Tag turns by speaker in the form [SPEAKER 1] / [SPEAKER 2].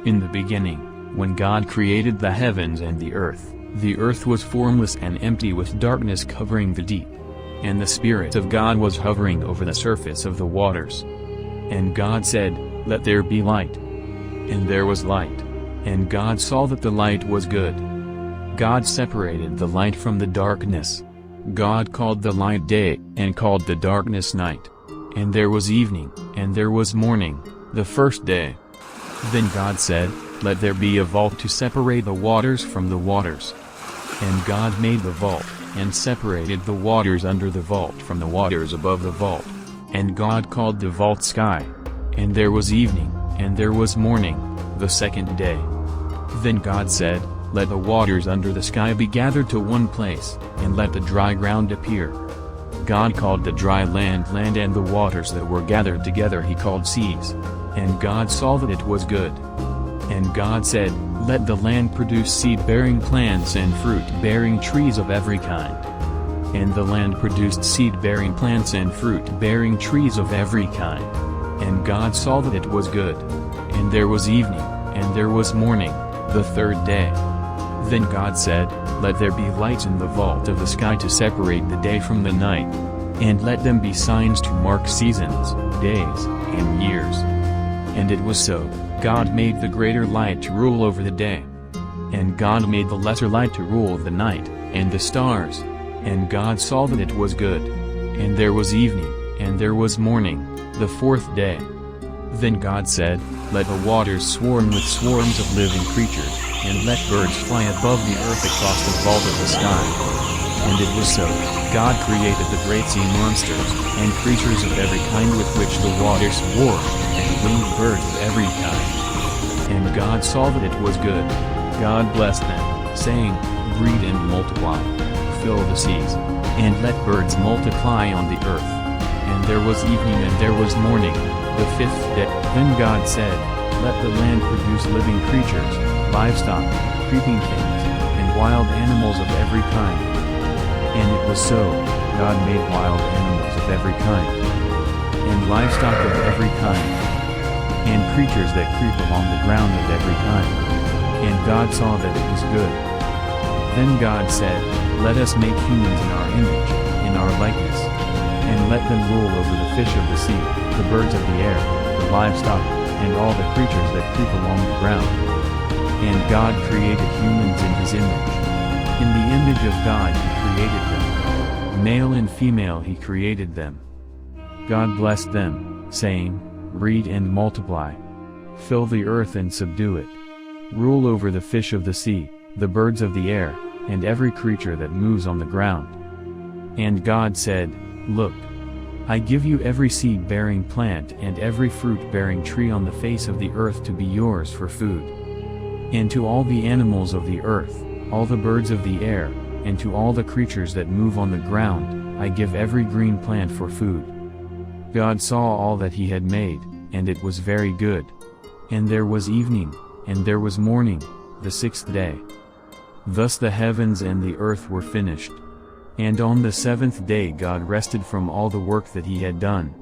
[SPEAKER 1] In the beginning, when God created the heavens and the earth was formless and empty with darkness covering the deep. And the Spirit of God was hovering over the surface of the waters. And God said, "Let there be light." And there was light. And God saw that the light was good. God separated the light from the darkness. God called the light day, and called the darkness night. And there was evening, and there was morning, the first day. Then God said, "Let there be a vault to separate the waters from the waters." And God made the vault, and separated the waters under the vault from the waters above the vault. And God called the vault sky. And there was evening, and there was morning, the second day. Then God said, "Let the waters under the sky be gathered to one place, and let the dry ground appear." God called the dry land land, and the waters that were gathered together he called seas. And God saw that it was good. And God said, "Let the land produce seed-bearing plants and fruit-bearing trees of every kind." And the land produced seed-bearing plants and fruit-bearing trees of every kind. And God saw that it was good. And there was evening, and there was morning, the third day. Then God said, "Let there be lights in the vault of the sky to separate the day from the night. And let them be signs to mark seasons, days, and years." And it was so. God made the greater light to rule over the day. And God made the lesser light to rule the night, and the stars. And God saw that it was good. And there was evening, and there was morning, the fourth day. Then God said, "Let the waters swarm with swarms of living creatures, and let birds fly above the earth across the vault of the sky." And it was so. God created the great sea monsters, and creatures of every kind with which the waters swarm, and winged birds of every kind. And God saw that it was good. God blessed them, saying, "Breed and multiply, fill the seas, and let birds multiply on the earth." And there was evening and there was morning, the fifth day. Then God said, "Let the land produce living creatures, livestock, creeping things, and wild animals of every kind." And it was so. God made wild animals of every kind, and livestock of every kind, and creatures that creep along the ground of every kind. And God saw that it was good. Then God said, "Let us make humans in our image, in our likeness, and let them rule over the fish of the sea, the birds of the air, the livestock, and all the creatures that creep along the ground." And God created humans in his image. In the image of God he created them. Male and female he created them. God blessed them, saying, "Breed and multiply. Fill the earth and subdue it. Rule over the fish of the sea, the birds of the air, and every creature that moves on the ground." And God said, "Look, I give you every seed-bearing plant and every fruit-bearing tree on the face of the earth to be yours for food. And to all the animals of the earth, all the birds of the air, and to all the creatures that move on the ground, I give every green plant for food." God saw all that he had made, and it was very good. And there was evening, and there was morning, the sixth day. Thus the heavens and the earth were finished. And on the seventh day God rested from all the work that he had done.